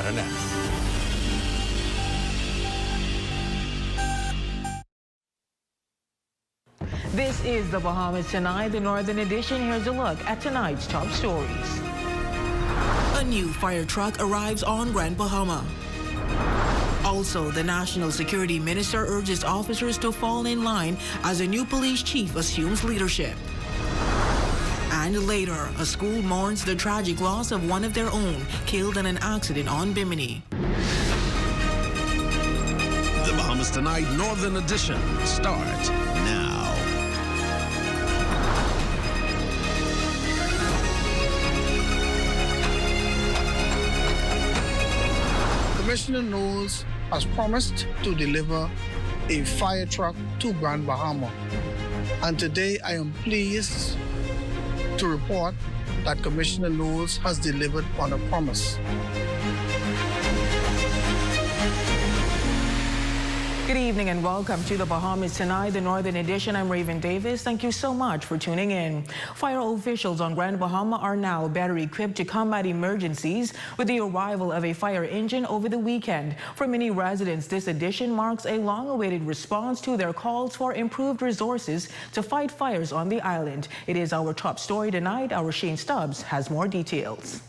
better now. This is the Bahamas Tonight, the Northern Edition. Here's a look at tonight's top stories. A new fire truck arrives on Grand Bahama. Also, the National Security Minister urges officers to fall in line as a new police chief assumes leadership. And later, a school mourns the tragic loss of one of their own killed in an accident on Bimini. The Bahamas Tonight Northern Edition starts now. Commissioner Knowles has promised to deliver a fire truck to Grand Bahama. And today I am pleased to report that Commissioner Knowles has delivered on a promise. Good evening and welcome to the Bahamas Tonight, the Northern Edition. I'm Raven Davis. Thank you so much for tuning in. Fire officials on Grand Bahama are now better equipped to combat emergencies with the arrival of a fire engine over the weekend. For many residents, this addition marks a long-awaited response to their calls for improved resources to fight fires on the island. It is our top story tonight. Our Shane Stubbs has more details.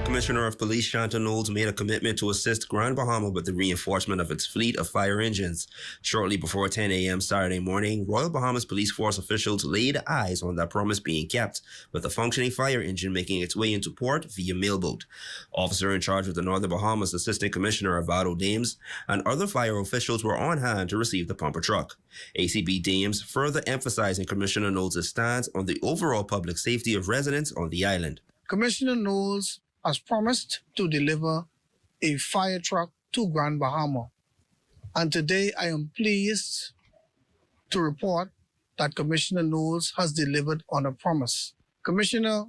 Commissioner of Police Shanta Knowles made a commitment to assist Grand Bahama with the reinforcement of its fleet of fire engines. Shortly before 10 a.m. Saturday morning, Royal Bahamas Police Force officials laid eyes on that promise being kept, with a functioning fire engine making its way into port via mailboat. Officer in charge of the Northern Bahamas, Assistant Commissioner Avado Dames, and other fire officials were on hand to receive the pumper truck. ACB Dames further emphasizing Commissioner Knowles' stance on the overall public safety of residents on the island. Commissioner Knowles has promised to deliver a fire truck to Grand Bahama. And today I am pleased to report that Commissioner Knowles has delivered on a promise. Commissioner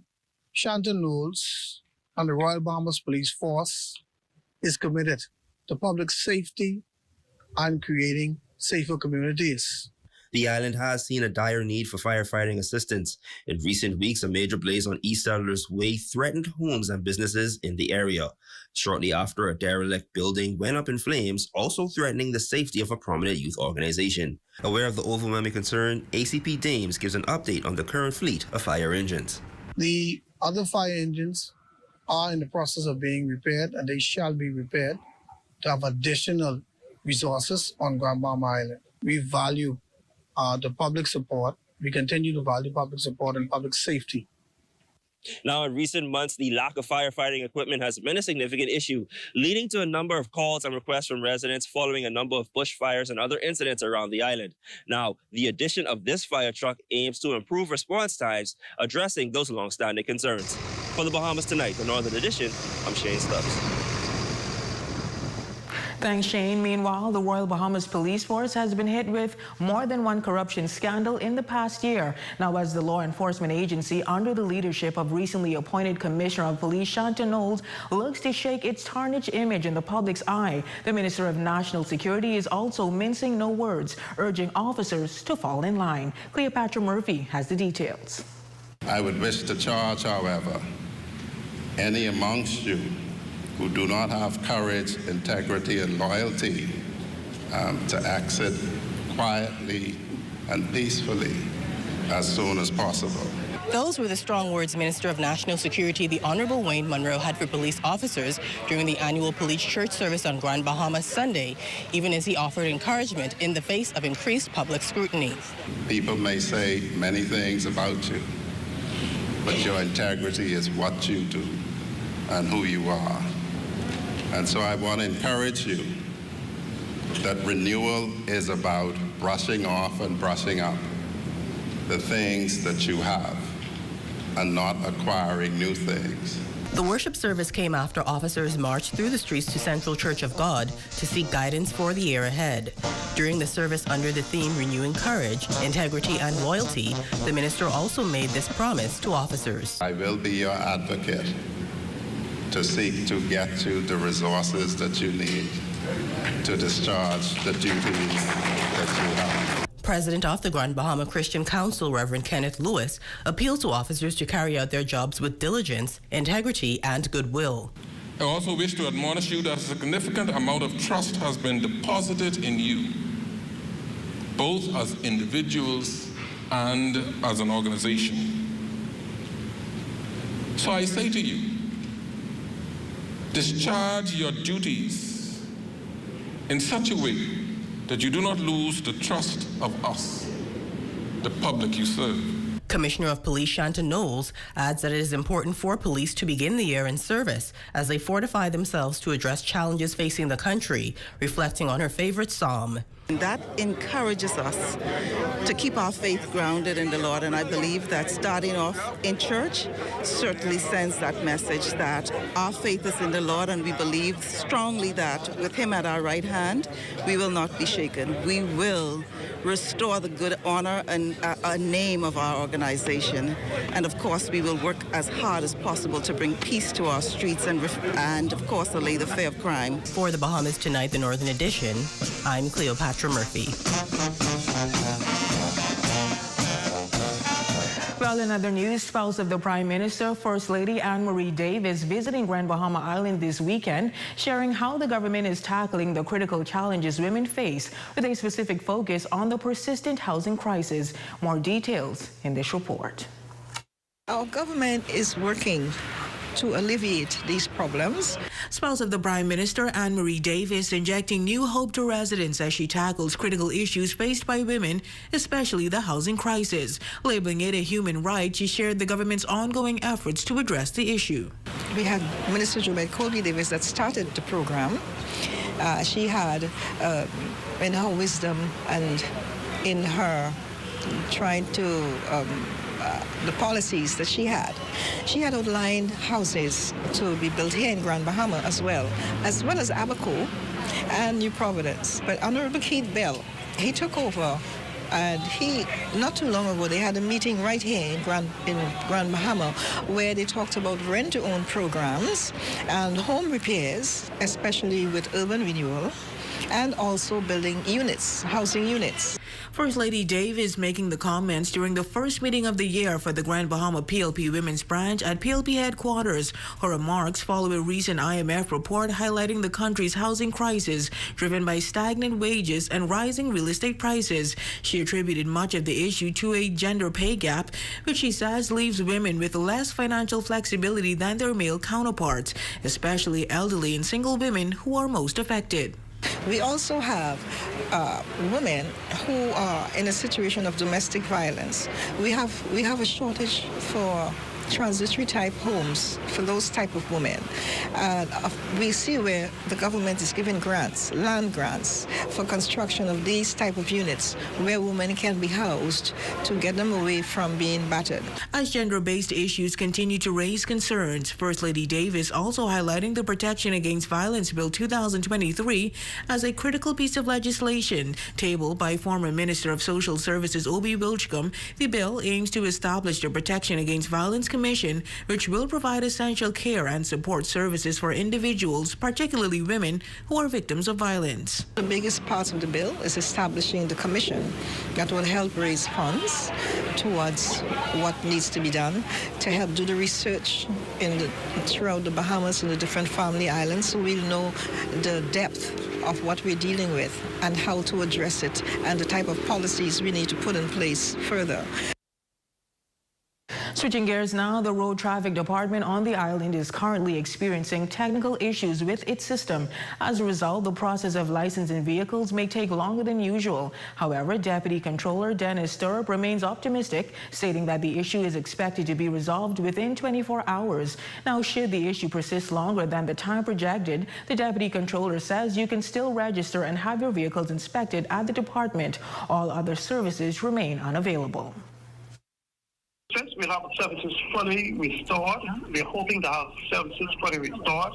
Shanta Knowles and the Royal Bahamas Police Force is committed to public safety and creating safer communities. The island has seen a dire need for firefighting assistance. In recent weeks, a major blaze on East Settlers Way threatened homes and businesses in the area. Shortly after, a derelict building went up in flames, also threatening the safety of a prominent youth organization. Aware of the overwhelming concern, ACP Dames gives an update on the current fleet of fire engines. The other fire engines are in the process of being repaired, and they shall be repaired to have additional resources on Grand Bahama Island. We value the public support. We continue to value public support and public safety. Now, in recent months, the lack of firefighting equipment has been a significant issue, leading to a number of calls and requests from residents following a number of bushfires and other incidents around the island. Now, the addition of this fire truck aims to improve response times, addressing those long-standing concerns. For the Bahamas Tonight, the Northern Edition, I'm Shane Stubbs. Thanks, Shane. Meanwhile, the Royal Bahamas Police Force has been hit with more than one corruption scandal in the past year. Now, as the law enforcement agency under the leadership of recently appointed Commissioner of Police Shanta Knowles looks to shake its tarnished image in the public's eye, the Minister of National Security is also mincing no words, urging officers to fall in line. Cleopatra Murphy has the details. I would wish to charge, however, any amongst you who do not have courage, integrity, and loyalty to exit quietly and peacefully as soon as possible. Those were the strong words Minister of National Security, the Honorable Wayne Munro, had for police officers during the annual police church service on Grand Bahama Sunday, even as he offered encouragement in the face of increased public scrutiny. People may say many things about you, but your integrity is what you do and who you are. And so I want to encourage you that renewal is about brushing off and brushing up the things that you have and not acquiring new things. The worship service came after officers marched through the streets to Central Church of God to seek guidance for the year ahead. During the service under the theme Renewing Courage, Integrity and Loyalty, the minister also made this promise to officers. I will be your advocate to seek to get you the resources that you need to discharge the duties that you have. president of the Grand Bahama Christian Council, Reverend Kenneth Lewis, appealed to officers to carry out their jobs with diligence, integrity, and goodwill. I also wish to admonish you that a significant amount of trust has been deposited in you, both as individuals and as an organization. So I say to you, discharge your duties in such a way that you do not lose the trust of us, the public you serve. Commissioner of Police Shanton Knowles adds that it is important for police to begin the year in service as they fortify themselves to address challenges facing the country, reflecting on her favorite psalm. That encourages us to keep our faith grounded in the Lord, and I believe that starting off in church certainly sends that message that our faith is in the Lord, and we believe strongly that with Him at our right hand, we will not be shaken. We will restore the good honor and name of our organization, and of course we will work as hard as possible to bring peace to our streets and of course allay the fear of crime. For the Bahamas Tonight, the Northern Edition, I'm Cleopatra Murphy. Well, in other news, spouse of the Prime Minister, First Lady Anne-Marie Davis, visiting Grand Bahama Island this weekend, sharing how the government is tackling the critical challenges women face with a specific focus on the persistent housing crisis. More details in this report. Our government is working to alleviate these problems. Spouse of the Prime Minister, Anne-Marie Davis, injecting new hope to residents as she tackles critical issues faced by women, especially the housing crisis. Labeling it a human right, she shared the government's ongoing efforts to address the issue. We had Minister Jobette Colby Davis that started the program. She had, in her wisdom and in her trying to the policies that she had outlined houses to be built here in Grand Bahama as well as Abaco and New Providence. But Honorable Keith Bell, he took over, and not too long ago, they had a meeting right here in Grand Bahama where they talked about rent-to-own programs and home repairs, especially with urban renewal, and also building units, housing units. First Lady Davis making the comments during the first meeting of the year for the Grand Bahama PLP Women's Branch at PLP headquarters. Her remarks follow a recent IMF report highlighting the country's housing crisis driven by stagnant wages and rising real estate prices. She attributed much of the issue to a gender pay gap, which she says leaves women with less financial flexibility than their male counterparts, especially elderly and single women who are most affected. We also have women who are in a situation of domestic violence. We have a shortage for transitory type homes for those type of women. We see where the government is giving grants, land grants, for construction of these type of units where women can be housed to get them away from being battered. As gender-based issues continue to raise concerns, First Lady Davis also highlighting the Protection Against Violence Bill 2023 as a critical piece of legislation tabled by former Minister of Social Services Obi Wilchcombe. The bill aims to establish the Protection Against Violence Commission, which will provide essential care and support services for individuals, particularly women, who are victims of violence. The biggest part of the bill is establishing the commission that will help raise funds towards what needs to be done to help do the research throughout the Bahamas and the different family islands, so we'll know the depth of what we're dealing with and how to address it and the type of policies we need to put in place further. Switching gears now, the Road Traffic Department on the island is currently experiencing technical issues with its system. As a result, the process of licensing vehicles may take longer than usual. However, Deputy Controller Dennis Stirrup remains optimistic, stating that the issue is expected to be resolved within 24 hours. Now, should the issue persist longer than the time projected, the Deputy Controller says you can still register and have your vehicles inspected at the department. All other services remain unavailable. Since we'll have services fully restored, we're hoping to have services fully restored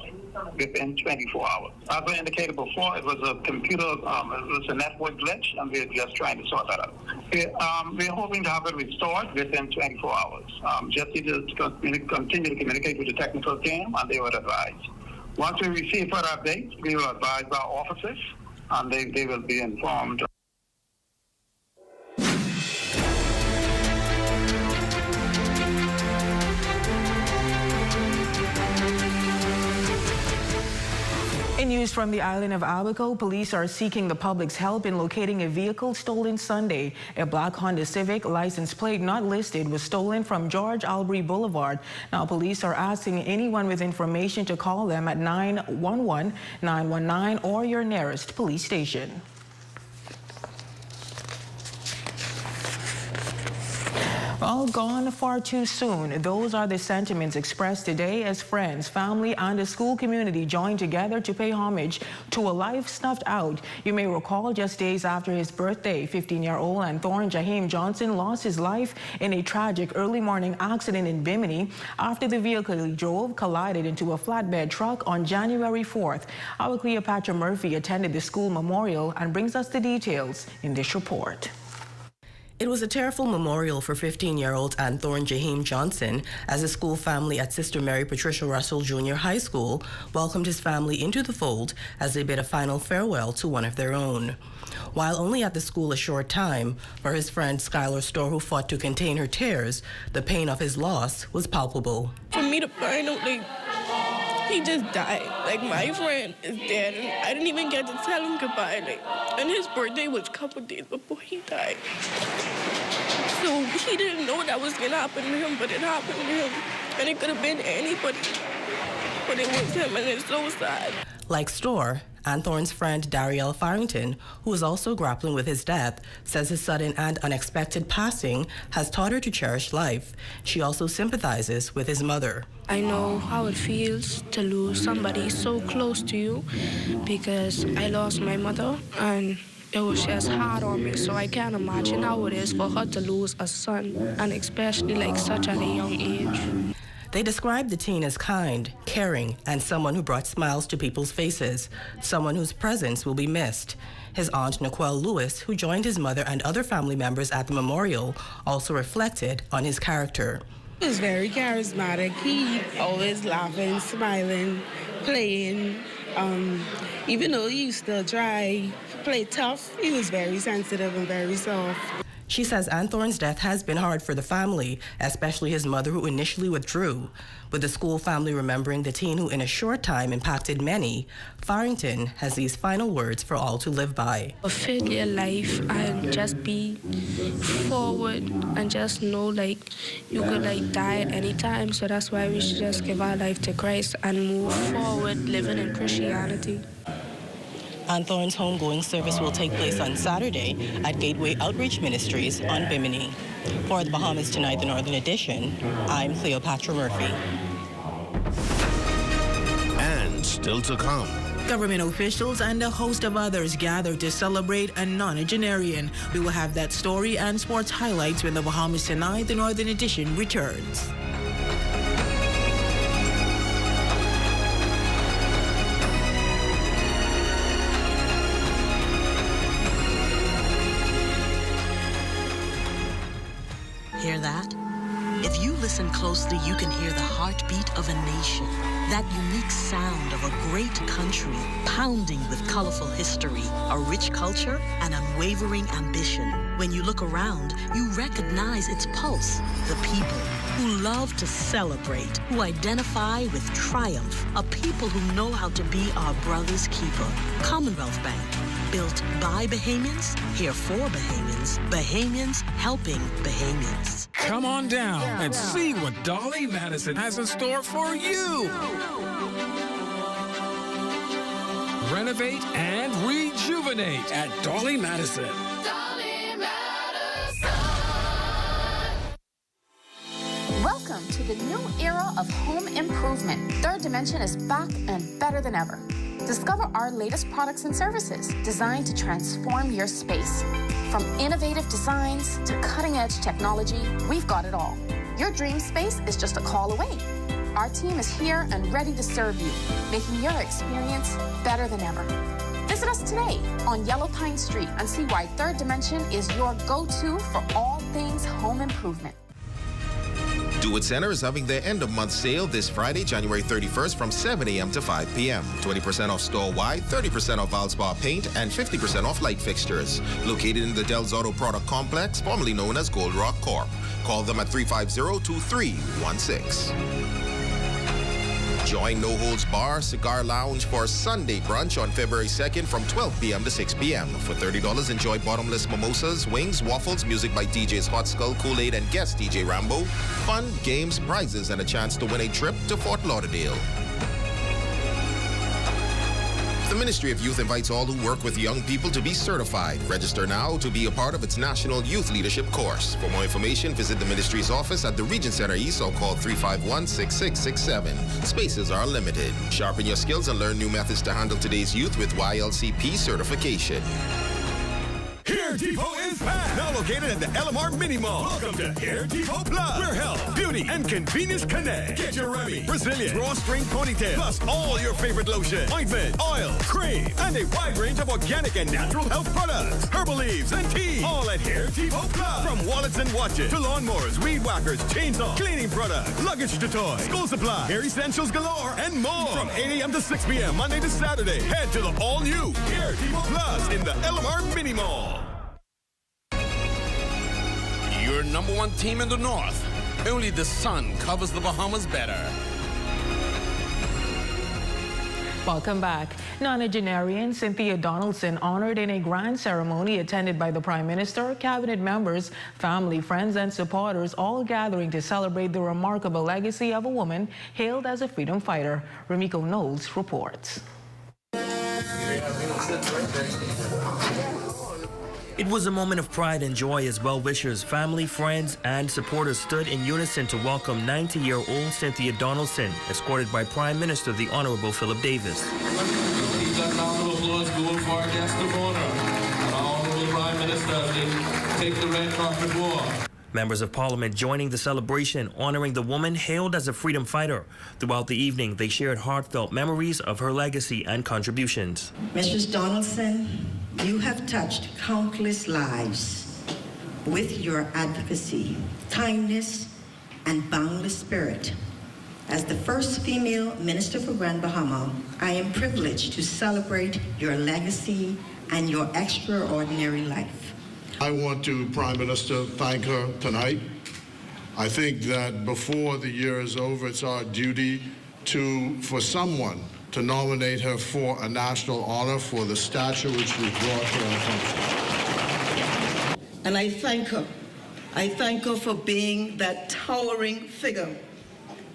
within 24 hours. As I indicated before, it was a computer, it was a network glitch, and we're just trying to sort that out. We're hoping to have it restored within 24 hours. Just need to continue to communicate with the technical team, and they will advise. Once we receive further updates, we will advise our officers, and they will be informed. news from the island of Abaco. Police are seeking the public's help in locating a vehicle stolen Sunday. A black Honda Civic license plate not listed was stolen from George Albury Boulevard. Now, police are asking anyone with information to call them at 911, 919 or your nearest police station. All gone far too soon. Those are the sentiments expressed today as friends, family, and the school community joined together to pay homage to a life snuffed out. You may recall just days after his birthday, 15-year-old Anthorn Jaheim Johnson lost his life in a tragic early morning accident in Bimini after the vehicle he drove collided into a flatbed truck on January 4th. Our Cleopatra Murphy attended the school memorial and brings us the details in this report. It was a tearful memorial for 15-year-old Anthorn Jaheim Johnson as the school family at Sister Mary Patricia Russell Junior High School welcomed his family into the fold as they bid a final farewell to one of their own. While only at the school a short time, for his friend Skylar Storr, who fought to contain her tears, the pain of his loss was palpable. For me to find out, he just died. My friend is dead, and I didn't even get to tell him goodbye. And his birthday was a couple days before he died. So he didn't know that was gonna happen to him, but it happened to him. And it could have been anybody, but it was him, and it's so sad. Like Storr, Anthorn's friend Darielle Farrington, who is also grappling with his death, says his sudden and unexpected passing has taught her to cherish life. She also sympathizes with his mother. I know how it feels to lose somebody so close to you because I lost my mother and it was just hard on me, so I can't imagine how it is for her to lose a son, and especially such at a young age. They described the teen as kind, caring, and someone who brought smiles to people's faces, someone whose presence will be missed. His aunt, Naquel Lewis, who joined his mother and other family members at the memorial, also reflected on his character. He was very charismatic. He always laughing, smiling, playing. Even though he used to try play tough, he was very sensitive and very soft. She says Anthorn's death has been hard for the family, especially his mother, who initially withdrew. With the school family remembering the teen who in a short time impacted many, Farrington has these final words for all to live by. Fill your life and just be forward and just know you could die at any time. So that's why we should just give our life to Christ and move forward living in Christianity. Anthorn's homegoing service will take place on Saturday at Gateway Outreach Ministries on Bimini. For the Bahamas Tonight, the Northern Edition, I'm Cleopatra Murphy. And still to come. Government officials and a host of others gathered to celebrate a nonagenarian. We will have that story and sports highlights when the Bahamas Tonight, the Northern Edition returns. Hear that? If you listen closely, you can hear the heartbeat of a nation. That unique sound of a great country, pounding with colorful history, a rich culture, and unwavering ambition. When you look around, you recognize its pulse. The people who love to celebrate, who identify with triumph, a people who know how to be our brother's keeper. Commonwealth Bank. Built by Bahamians, here for Bahamians, Bahamians helping Bahamians. Come on down and see what Dolly Madison has in store for you. Renovate and rejuvenate at Dolly Madison. Welcome to the new era of home improvement. Third Dimension is back and better than ever. Discover our latest products and services designed to transform your space. From innovative designs to cutting-edge technology, we've got it all. Your dream space is just a call away. Our team is here and ready to serve you, making your experience better than ever. Visit us today on Yellow Pine Street and see why Third Dimension is your go-to for all things home improvement. Do It Center is having their end-of-month sale this Friday, January 31st from 7 a.m. to 5 p.m. 20% off store-wide, 30% off Valspar paint, and 50% off light fixtures. Located in the Del's Auto Product Complex, formerly known as Gold Rock Corp. Call them at 350-2316. Join No Holds Bar Cigar Lounge for Sunday brunch on February 2nd from 12 p.m. to 6 p.m. For $30, enjoy bottomless mimosas, wings, waffles, music by DJs Hot Skull, Kool-Aid, and guest DJ Rambo, fun, games, prizes, and a chance to win a trip to Fort Lauderdale. The Ministry of Youth invites all who work with young people to be certified. Register now to be a part of its National Youth Leadership course. For more information, visit the Ministry's office at the Regent Center East or call 351-6667. Spaces are limited. Sharpen your skills and learn new methods to handle today's youth with YLCP certification. Hair Depot is back. Now located at the LMR Mini Mall. Welcome to Hair Depot Plus, where health, beauty, and convenience connect. Get your Remy, Brazilian, drawstring ponytail, plus all your favorite lotion, ointment, oil, cream, and a wide range of organic and natural health products, herbal leaves, and tea. All at Hair Depot Plus. From wallets and watches to lawnmowers, weed whackers, chainsaws, cleaning products, luggage to toys, school supply, hair essentials galore, and more. From 8 a.m. to 6 p.m. Monday to Saturday. Head to the all-new Hair Depot Plus in the LMR Mini Mall. Your number one team in the North. Only the sun covers the Bahamas better. Welcome back. Nonagenarian Cynthia Donaldson honored in a grand ceremony attended by the Prime Minister, cabinet members, family, friends, and supporters, all gathering to celebrate the remarkable legacy of a woman hailed as a freedom fighter. Remiko Knowles reports. It was a moment of pride and joy as well-wishers, family, friends, and supporters stood in unison to welcome 90-year-old Cynthia Donaldson, escorted by Prime Minister the Honorable Philip Davis. Keep that round of applause going for our guest of honor, our Honorable Prime Minister, as they take the red carpet walk. Members of Parliament joining the celebration, honoring the woman hailed as a freedom fighter. Throughout the evening, they shared heartfelt memories of her legacy and contributions. Mrs. Donaldson, you have touched countless lives with your advocacy, kindness, and boundless spirit. As the first female minister for Grand Bahama, I am privileged to celebrate your legacy and your extraordinary life. I want to, Prime Minister, thank her tonight. I think that before the year is over, it's our duty for someone to nominate her for a national honor for the stature which was brought to our country. And I thank her. I thank her for being that towering figure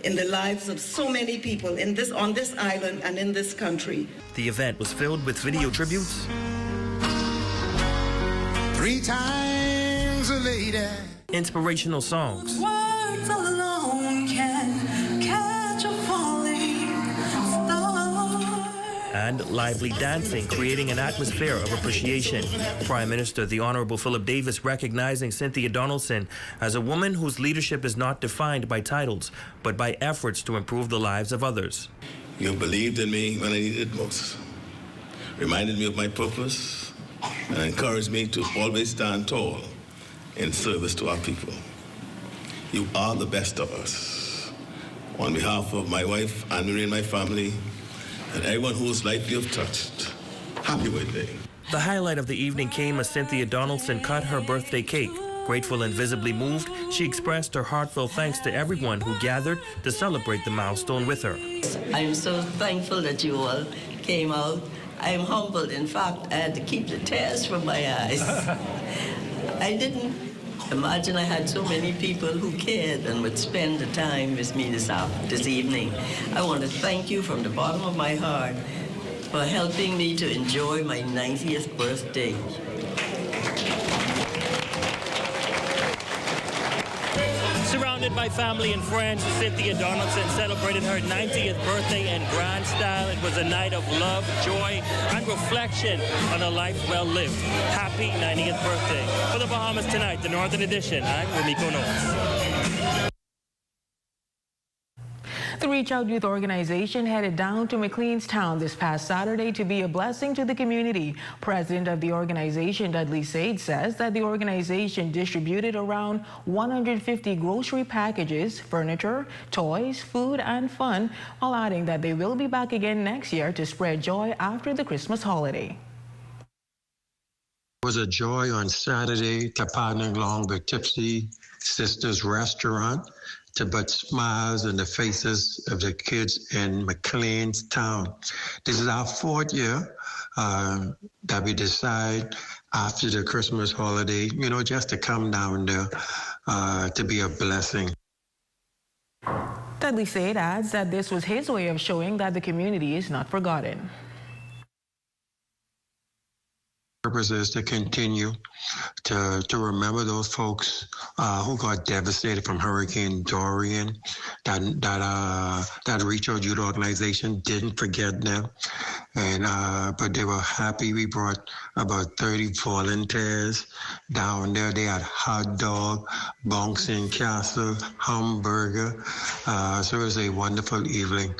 in the lives of so many people on this island and in this country. The event was filled with video tributes, 3 times a lady, inspirational songs, words alone can catch a falling star, and lively dancing, creating an atmosphere of appreciation. Prime Minister the Honorable Philip Davis recognizing Cynthia Donaldson as a woman whose leadership is not defined by titles, but by efforts to improve the lives of others. You believed in me when I needed it most, reminded me of my purpose, and encouraged me to always stand tall in service to our people. You are the best of us. On behalf of my wife, Anne-Marie, and my family, and everyone whose life you've touched, happy birthday. The highlight of the evening came as Cynthia Donaldson cut her birthday cake. Grateful and visibly moved, she expressed her heartfelt thanks to everyone who gathered to celebrate the milestone with her. I'm so thankful that you all came out. I'm humbled. In fact, I had to keep the tears from my eyes. I didn't imagine I had so many people who cared and would spend the time with me this evening. I want to thank you from the bottom of my heart for helping me to enjoy my 90th birthday. Surrounded by family and friends, Cynthia Donaldson celebrated her 90th birthday in grand style. It was a night of love, joy, and reflection on a life well lived. Happy 90th birthday. For the Bahamas Tonight, the Northern Edition, I'm Remiko Knowles. The Reach Out Youth Organization headed down to McLeanstown this past Saturday to be a blessing to the community. President of the organization, Dudley Sade, says that the organization distributed around 150 grocery packages, furniture, toys, food, and fun, while adding that they will be back again next year to spread joy after the Christmas holiday. It was a joy on Saturday to partner along with Tipsy Sisters Restaurant to put smiles on the faces of the kids in McLean's town. This is our 4th year that we decide after the Christmas holiday, just to come down there to be a blessing. Dudley Said adds that this was his way of showing that the community is not forgotten. Purpose is to continue to remember those folks who got devastated from Hurricane Dorian. That Reach Out Youth Organization didn't forget them, and but they were happy. We brought about 30 volunteers down there. They had hot dog, bouncing castle, hamburger. So it was a wonderful evening.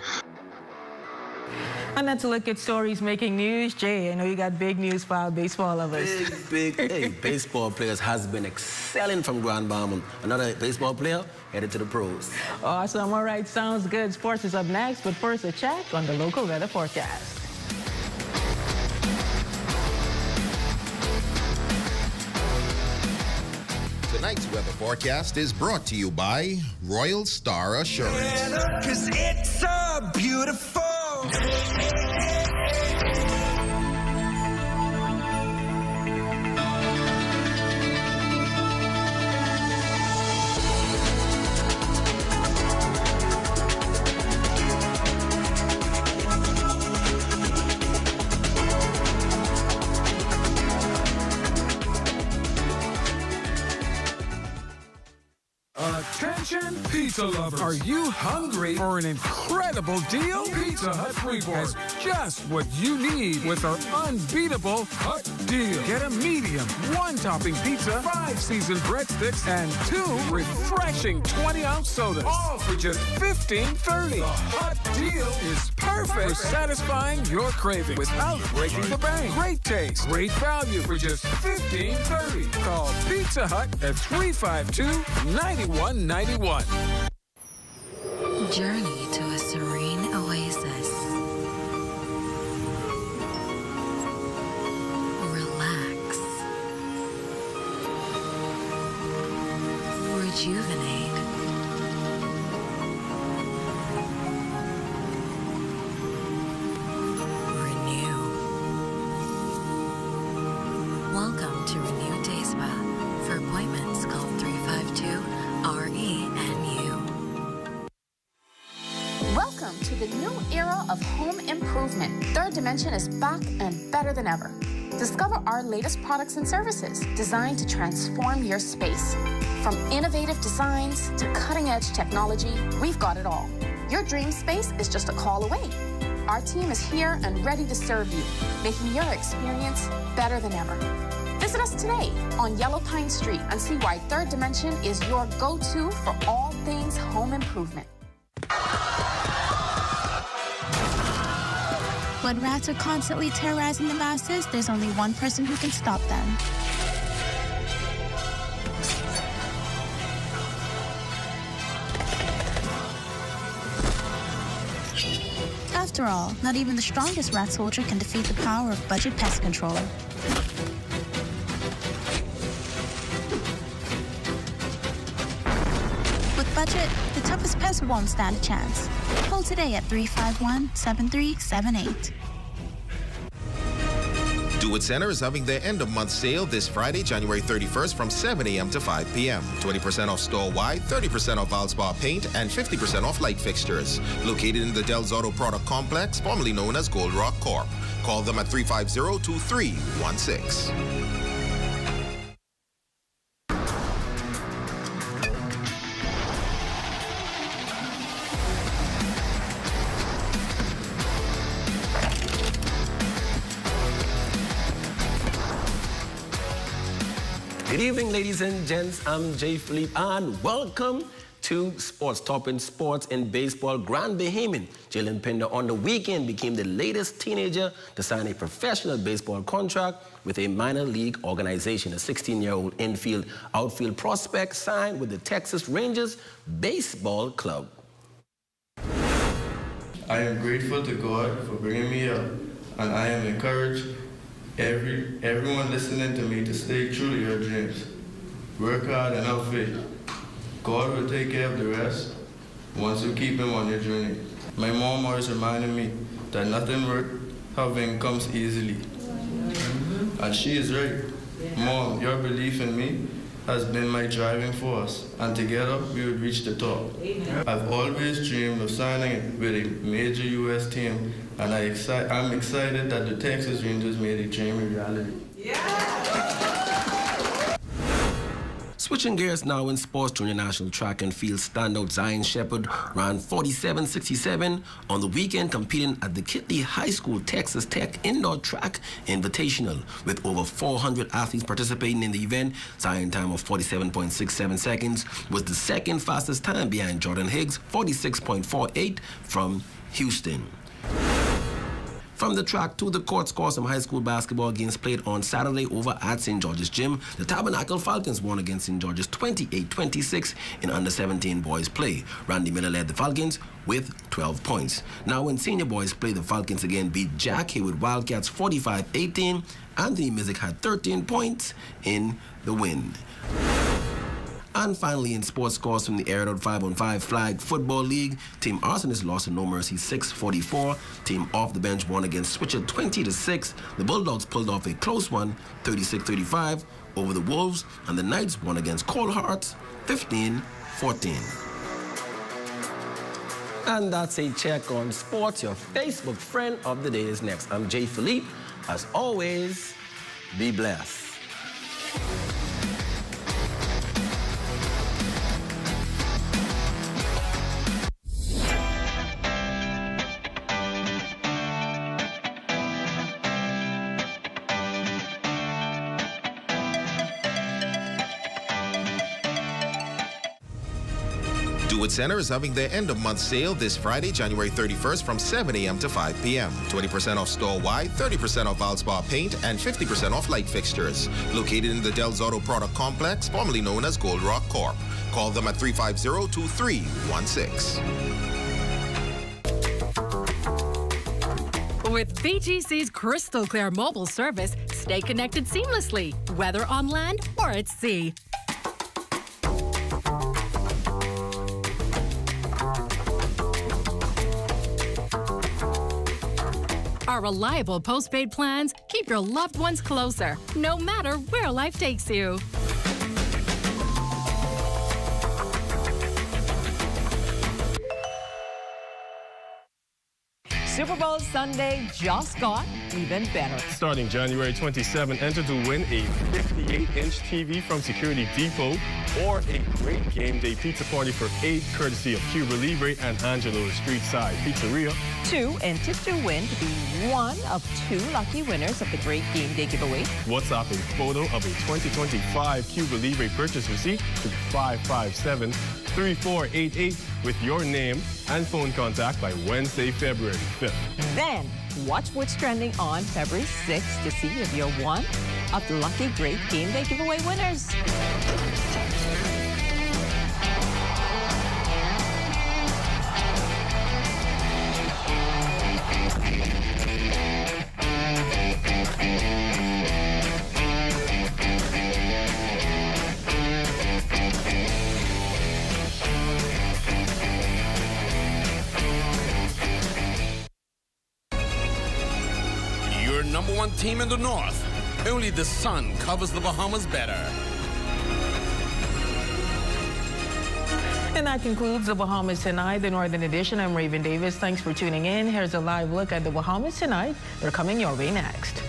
And that's a look at stories making news. Jay, I know you got big news for our baseball lovers. Hey, baseball players has been excelling from Grand Bahama. Another baseball player headed to the pros. Awesome. All right, sounds good. Sports is up next, but first a check on the local weather forecast. Tonight's weather forecast is brought to you by Royal Star Assurance. Cause it's so beautiful. Attention, pizza lovers. Are you hungry for an incredible deal? Pizza Hut Freeport has just what you need with our unbeatable Hut deal. Get a medium, 1-topping pizza, 5 seasoned breadsticks, and 2 refreshing 20-ounce sodas. All for just $15.30. The Hut deal is perfect for satisfying your craving without breaking the bank. Great taste, great value for just $15.30. Call Pizza Hut at 352-9191. Journey to a serene oasis. Relax. Rejuvenate. Renew. Welcome to Renew Day Spa. For appointments, call 352-RENU. Welcome to the new era of home improvement. Third Dimension is back and better than ever. Discover our latest products and services designed to transform your space. From innovative designs to cutting-edge technology, we've got it all. Your dream space is just a call away. Our team is here and ready to serve you, making your experience better than ever. Visit us today on Yellow Pine Street and see why Third Dimension is your go-to for all things home improvement. When rats are constantly terrorizing the masses, there's only one person who can stop them. After all, not even the strongest rat soldier can defeat the power of Budget Pest Control. With Budget, the toughest pest won't stand a chance. Call today at 351-7378. Do It Center is having their end-of-month sale this Friday, January 31st from 7 a.m. to 5 p.m. 20% off store-wide, 30% off Valspar paint, and 50% off light fixtures. Located in the Del's Auto Product Complex, formerly known as Gold Rock Corp. Call them at 350-2316. Good evening, ladies and gents. I'm Jay Philippe, and welcome to Sports. Topping sports in baseball, Grand Bahamian Jalen Pinder on the weekend became the latest teenager to sign a professional baseball contract with a minor league organization. A 16-year-old outfield prospect signed with the Texas Rangers Baseball Club. I am grateful to God for bringing me up, and I am encouraged everyone listening to me to stay true to your dreams. Work hard and have faith. God will take care of the rest once you keep him on your journey. My mom always reminded me that nothing worth having comes easily. And she is right. Mom, your belief in me has been my driving force, and together we would reach the top. I've always dreamed of signing with a major U.S. team, and I'm excited that the Texas Rangers made a dream a reality. Switching gears now in sports, junior national track and field standout Zion Shepherd ran 47.67 on the weekend, competing at the Kitley High School Texas Tech Indoor Track Invitational. With over 400 athletes participating in the event, Zion time of 47.67 seconds was the second fastest time behind Jordan Higgs' 46.48 from Houston. From the track to the court, score some high school basketball games played on Saturday over at St. George's Gym. The Tabernacle Falcons won against St. George's 28-26 in under-17 boys play. Randy Miller led the Falcons with 12 points. Now in senior boys play, the Falcons again beat Jack Hayward Wildcats 45-18. Anthony Mizik had 13 points in the win. And finally, in sports scores from the Aerodot 5-on-5 Flag Football League, Team Arsonists lost to No Mercy 6-44. Team Off the Bench won against Switcher 20-6. The Bulldogs pulled off a close one, 36-35, over the Wolves, and the Knights won against Cold Hearts 15-14. And that's a check on sports. Your Facebook friend of the day is next. I'm Jay Philippe. As always, be blessed. Do It Center is having their end-of-month sale this Friday, January 31st from 7 a.m. to 5 p.m. 20% off store-wide, 30% off Valspar paint, and 50% off light fixtures. Located in the Del's Auto Product Complex, formerly known as Gold Rock Corp. Call them at 350-2316. With BGC's crystal clear mobile service, stay connected seamlessly, whether on land or at sea. Our reliable postpaid plans keep your loved ones closer, no matter where life takes you. Super Bowl Sunday just got even better. Starting January 27, enter to win a 58-inch TV from Security Depot or a great game day pizza party for 8 courtesy of Cuba Libre and Angelo's Street Side Pizzeria. 2, enter to win to be one of 2 lucky winners of the Great Game Day giveaway. WhatsApp a photo of a 2025 Cuba Libre purchase receipt to 557-3488 with your name and phone contact by Wednesday, February 5th. Then, watch what's trending on February 6th to see if you're one of the lucky Great Game Day giveaway winners. Number 1 team in the North. Only the sun covers the Bahamas better. And that concludes the Bahamas Tonight, the Northern Edition. I'm Raven Davis. Thanks for tuning in. Here's a live look at the Bahamas Tonight. They're coming your way next.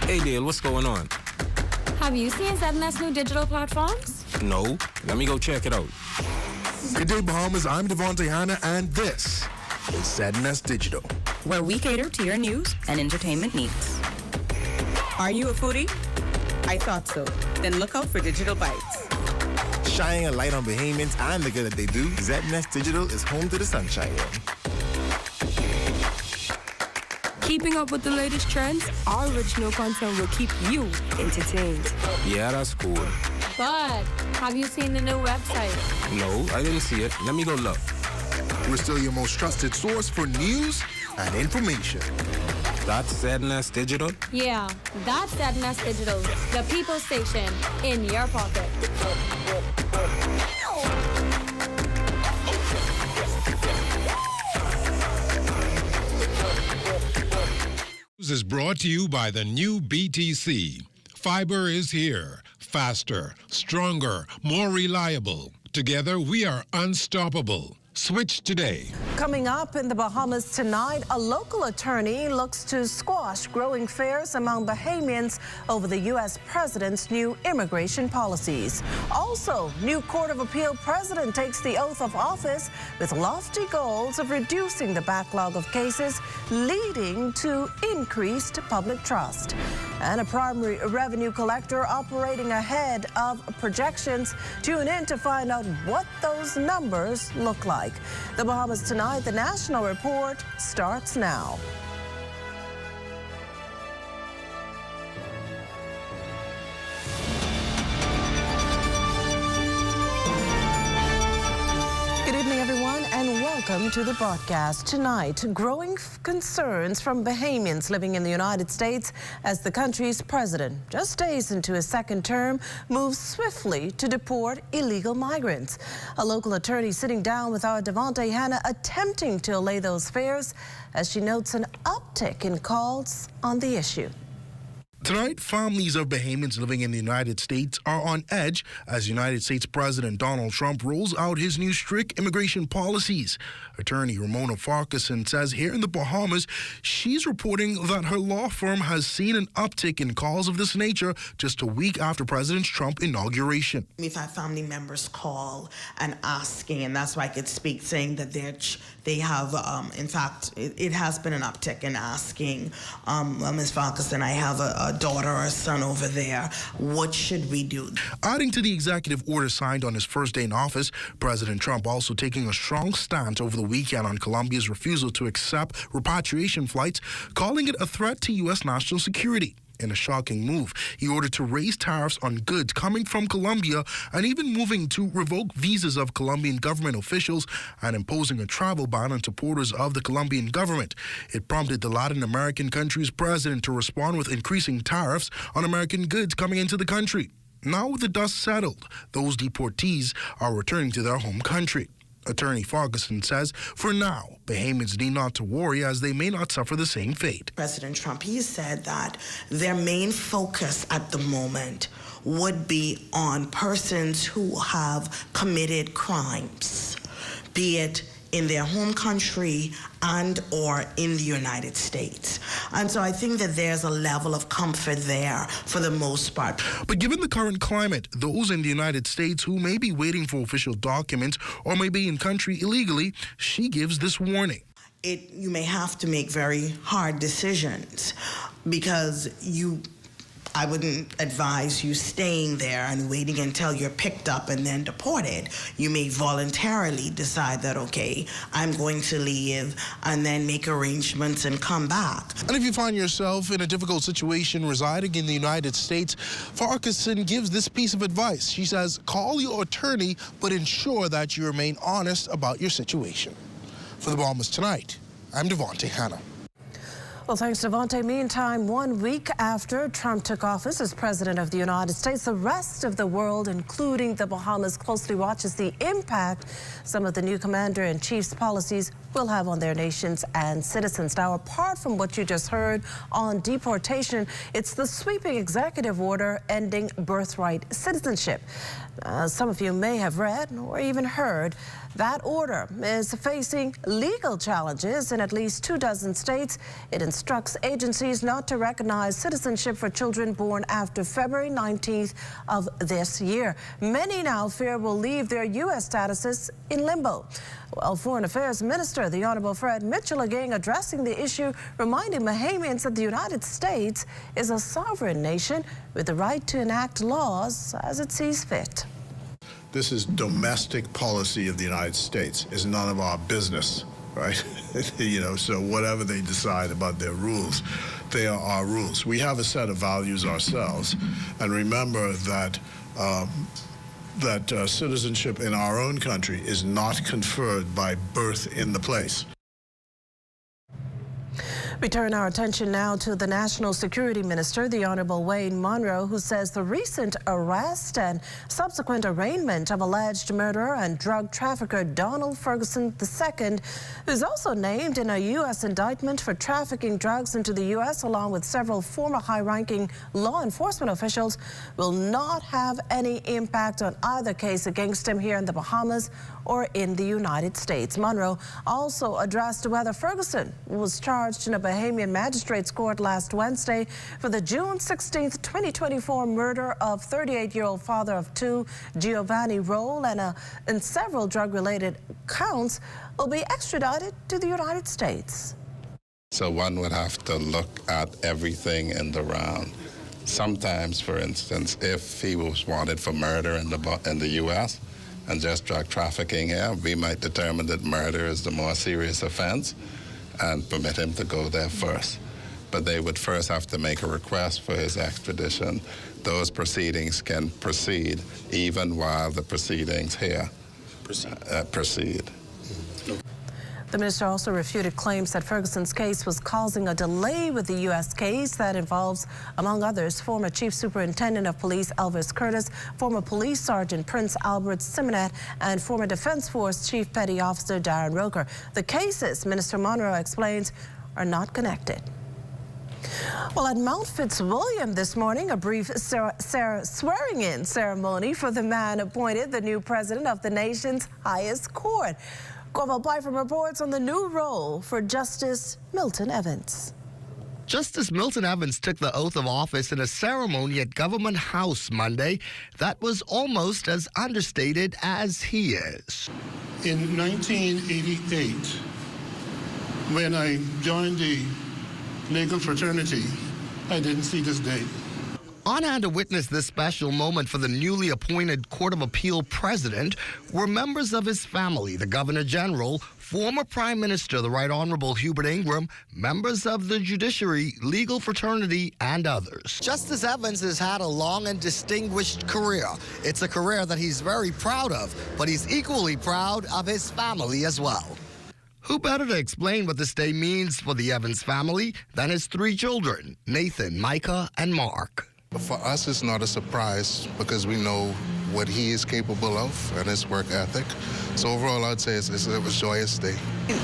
Hey Dale, what's going on? Have you seen ZNS new digital platforms? No. Let me go check it out. Good day, Bahamas. I'm Devontae Hanna, and this is ZNS Digital, where we cater to your news and entertainment needs. Are you a foodie? I thought so. Then look out for Digital Bites. Shining a light on Bahamians and the good that they do, ZNS Digital is home to the sunshine. Keeping up with the latest trends, our original content will keep you entertained. Yeah, that's cool. But have you seen the new website? No, I didn't see it. Let me go look. We're still your most trusted source for news and information. That's ZNS Digital? Yeah, that's ZNS Digital, the people station in your pocket. News is brought to you by the new BTC. Fiber is here. Faster, stronger, more reliable. Together, we are unstoppable. Switch today. Coming up in the Bahamas tonight, a local attorney looks to squash growing fears among Bahamians over the U.S. president's new immigration policies. Also, new Court of Appeal president takes the oath of office with lofty goals of reducing the backlog of cases, leading to increased public trust. And a primary revenue collector operating ahead of projections. Tune in to find out what those numbers look like. The Bahamas tonight, the National Report starts now. Good evening, everyone, and welcome to the broadcast. Tonight, growing concerns from Bahamians living in the United States as the country's president, just days into his second term, moves swiftly to deport illegal migrants. A local attorney sitting down with our Devontae Hanna attempting to allay those fears as she notes an uptick in calls on the issue. Tonight, families of Bahamians living in the United States are on edge as United States President Donald Trump rolls out his new strict immigration policies. Attorney Ramona Farquharson says here in the Bahamas, she's reporting that her law firm has seen an uptick in calls of this nature just a week after President Trump's inauguration. We've had family members call and asking, and that's why I could speak, saying that they have, in fact, it has been an uptick in asking, Ms. Farquharson, I have a daughter or a son over there. What should we do? Adding to the executive order signed on his first day in office, President Trump also taking a strong stance over the weekend on Colombia's refusal to accept repatriation flights, calling it a threat to U.S. national security. In a shocking move, he ordered to raise tariffs on goods coming from Colombia and even moving to revoke visas of Colombian government officials and imposing a travel ban on supporters of the Colombian government. It prompted the Latin American country's president to respond with increasing tariffs on American goods coming into the country. Now with the dust settled, those deportees are returning to their home country. Attorney Farquharson says, for now, Bahamians need not to worry as they may not suffer the same fate. President Trump, he said that their main focus at the moment would be on persons who have committed crimes, be it in their home country and or in the United States. And so I think that there's a level of comfort there for the most part. But given the current climate, those in the United States who may be waiting for official documents or may be in country illegally, she gives this warning. You may have to make very hard decisions because I wouldn't advise you staying there and waiting until you're picked up and then deported. You may voluntarily decide that, okay, I'm going to leave and then make arrangements and come back. And if you find yourself in a difficult situation residing in the United States, Farquharson gives this piece of advice. She says, call your attorney, but ensure that you remain honest about your situation. For the Bahamas Tonight, I'm Devontae Hanna. Well, thanks, Devontae. Meantime, 1 week after Trump took office as president of the United States, the rest of the world, including the Bahamas, closely watches the impact some of the new commander-in-chief's policies will have on their nations and citizens. Now, apart from what you just heard on deportation, it's the sweeping executive order ending birthright citizenship. Some of you may have read or even heard that order is facing legal challenges in at least 24 states. It instructs agencies not to recognize citizenship for children born after February 19th of this year. Many now fear will leave their U.S. statuses in limbo. Well, Foreign Affairs Minister, the Honorable Fred Mitchell, again addressing the issue, reminding Bahamians that the United States is a sovereign nation with the right to enact laws as it sees fit. This is domestic policy of the United States. It's none of our business, right? So whatever they decide about their rules, they are our rules. We have a set of values ourselves. And remember that that citizenship in our own country is not conferred by birth in the place. We turn our attention now to the National Security Minister, the Honorable Wayne Monroe, who says the recent arrest and subsequent arraignment of alleged murderer and drug trafficker Donald Ferguson II, who's also named in a U.S. indictment for trafficking drugs into the U.S. along with several former high-ranking law enforcement officials, will not have any impact on either case against him here in the Bahamas or in the United States. Monroe also addressed whether Ferguson was charged in a Bahamian magistrate's court last Wednesday for the June 16, 2024 murder of 38-year-old father of two, Giovanni Roll, and several drug-related counts will be extradited to the United States. So one would have to look at everything in the round. Sometimes, for instance, if he was wanted for murder in the U.S., and just drug trafficking here, we might determine that murder is the more serious offense and permit him to go there first. But they would first have to make a request for his extradition. Those proceedings can proceed even while the proceedings here proceed. The minister also refuted claims that Ferguson's case was causing a delay with the U.S. case that involves, among others, former Chief Superintendent of Police Elvis Curtis, former Police Sergeant Prince Albert Simonet, and former Defense Force Chief Petty Officer Darren Roker. The cases, Minister Monroe explains, are not connected. Well, at Mount Fitzwilliam this morning, a brief swearing-in ceremony for the man appointed the new president of the nation's highest court. Corval Byford reports on the new role for Justice Milton Evans. Justice Milton Evans took the oath of office in a ceremony at Government House Monday that was almost as understated as he is. In 1988, when I joined the legal fraternity, I didn't see this day. On hand to witness this special moment for the newly appointed Court of Appeal president were members of his family, the Governor General, former Prime Minister, the Right Honorable Hubert Ingram, members of the judiciary, legal fraternity, and others. Justice Evans has had a long and distinguished career. It's a career that he's very proud of, but he's equally proud of his family as well. Who better to explain what this day means for the Evans family than his three children, Nathan, Micah, and Mark. For us, it's not a surprise because we know what he is capable of and his work ethic. So overall, I'd say it's a joyous day.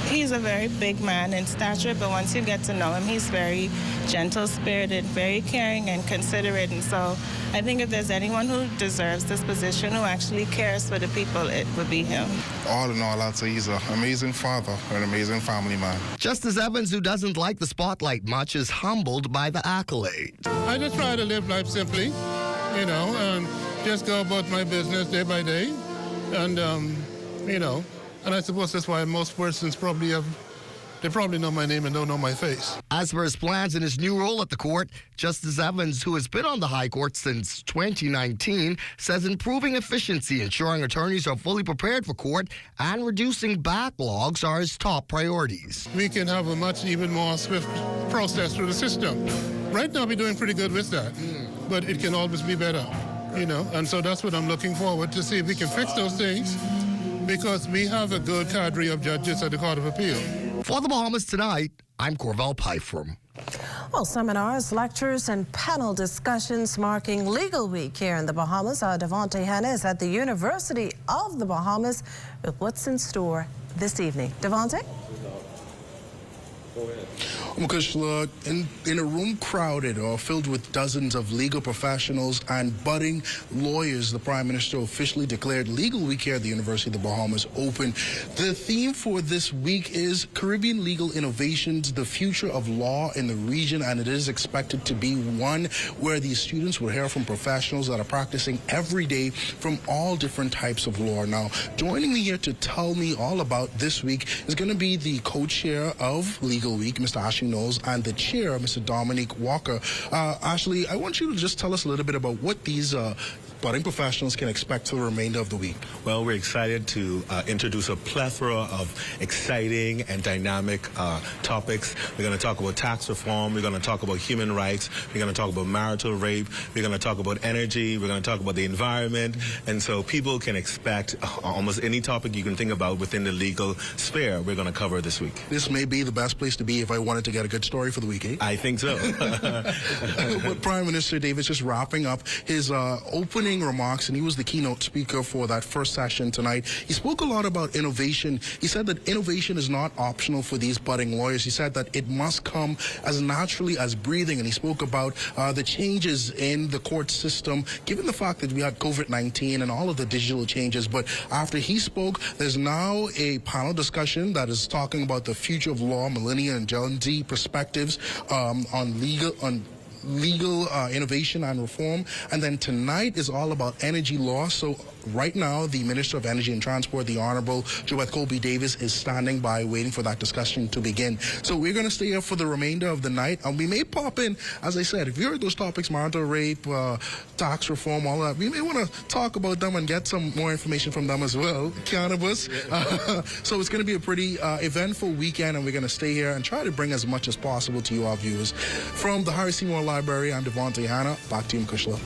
He's a very big man in stature, but once you get to know him, he's very gentle-spirited, very caring and considerate. And so I think if there's anyone who deserves this position, who actually cares for the people, it would be him. All in all, I'd say he's an amazing father, an amazing family man. Justice Evans, who doesn't like the spotlight much, is humbled by the accolade. I just try to live life simply, you know, and just go about my business day by day. And, you know, and I suppose that's why most persons probably know my name and don't know my face. As for his plans in his new role at the court, Justice Evans, who has been on the High Court since 2019, says improving efficiency, ensuring attorneys are fully prepared for court, and reducing backlogs are his top priorities. We can have a much even more swift process through the system. Right now, we're doing pretty good with that, but it can always be better, you know, and so that's what I'm looking forward to see if we can fix those things, because we have a good cadre of judges at the Court of Appeal. For the Bahamas Tonight, I'm Corval Pyfrom. Well, seminars, lectures, and panel discussions marking Legal Week here in the Bahamas. Devontae Hanna is at the University of the Bahamas with what's in store this evening. Devontae? Kushla, in a room crowded or filled with dozens of legal professionals and budding lawyers, the Prime Minister officially declared Legal Week here at the University of the Bahamas open. The theme for this week is Caribbean Legal Innovations, the Future of Law in the Region, and it is expected to be one where these students will hear from professionals that are practicing every day from all different types of law. Now, joining me here to tell me all about this week is going to be the co-chair of Legal Week, Mr. Ashley Knowles, and the chair, Mr. Dominic Walker. Ashley, I want you to just tell us a little bit about what these budding professionals can expect for the remainder of the week? Well, we're excited to introduce a plethora of exciting and dynamic topics. We're going to talk about tax reform. We're going to talk about human rights. We're going to talk about marital rape. We're going to talk about energy. We're going to talk about the environment. And so people can expect almost any topic you can think about within the legal sphere we're going to cover this week. This may be the best place to be if I wanted to get a good story for the week, eh? I think so. With Prime Minister Davis just wrapping up his opening remarks, and he was the keynote speaker for that first session tonight. He spoke a lot about innovation. He said that innovation is not optional for these budding lawyers. He said that it must come as naturally as breathing, and he spoke about the changes in the court system, given the fact that we had COVID-19 and all of the digital changes. But after he spoke, there's now a panel discussion that is talking about the future of law, millennial and Gen Z perspectives on legal innovation and reform. And then tonight is all about energy law. So right now, the Minister of Energy and Transport, the Honorable Joette Colby Davis, is standing by waiting for that discussion to begin. So we're going to stay here for the remainder of the night, and we may pop in, as I said, if you heard those topics, marital rape, tax reform, all that, we may want to talk about them and get some more information from them as well. Cannabis. So it's going to be a pretty eventful weekend, and we're going to stay here and try to bring as much as possible to you, our viewers. From the Harry Seymour Library, I'm Devontae Hanna. Back to you, Kushla.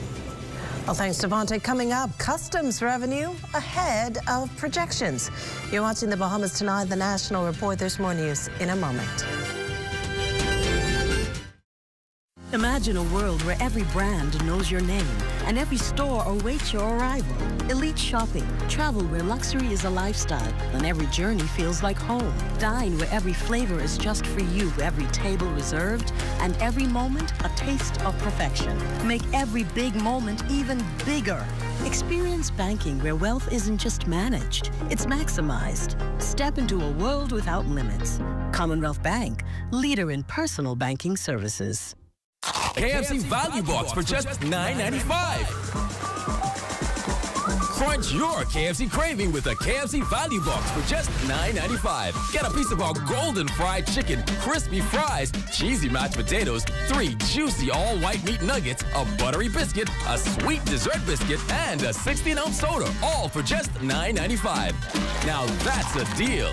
Well, thanks, Devontae. Coming up, customs revenue ahead of projections. You're watching the Bahamas Tonight, the National Report. There's more news in a moment. Imagine a world where every brand knows your name and every store awaits your arrival. Elite shopping, travel where luxury is a lifestyle and every journey feels like home. Dine where every flavor is just for you, every table reserved, and every moment a taste of perfection. Make every big moment even bigger. Experience banking where wealth isn't just managed, it's maximized. Step into a world without limits. Commonwealth Bank, leader in personal banking services. KFC Value Box for just $9.95. Crunch your KFC craving with a KFC Value Box for just $9.95. Get a piece of our golden fried chicken, crispy fries, cheesy mashed potatoes, 3 juicy all-white meat nuggets, a buttery biscuit, a sweet dessert biscuit, and a 16-ounce soda, all for just $9.95. Now that's a deal.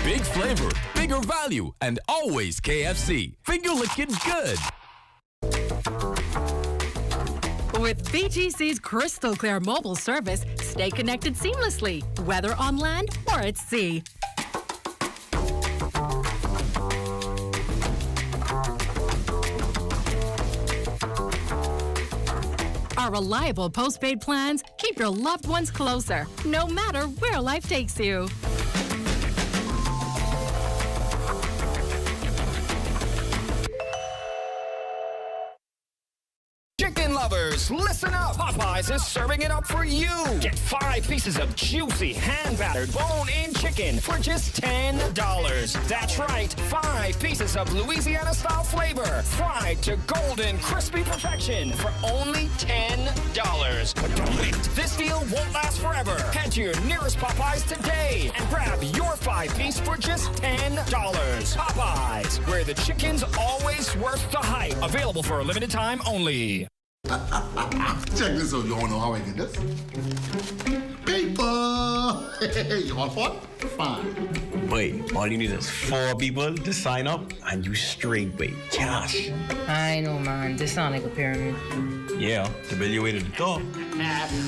Big flavor, bigger value, and always KFC. Finger licking good. With BTC's crystal clear mobile service, stay connected seamlessly, whether on land or at sea. Our reliable postpaid plans keep your loved ones closer, no matter where life takes you. Chicken lovers, listen up. Popeyes is serving it up for you. Get 5 pieces of juicy, hand-battered, bone-in chicken for just $10. That's right, 5 pieces of Louisiana-style flavor, fried to golden, crispy perfection for only $10. But don't wait, this deal won't last forever. Head to your nearest Popeyes today and grab your 5-piece for just $10. Popeyes, where the chicken's always worth the hype. Available for a limited time only. Check this out, you wanna know how I did this? Paper! You want fun? Fine. Wait, all you need is 4 people to sign up and you straight pay cash. I know, man. This sounds like a pyramid. Yeah, to build your way to the top.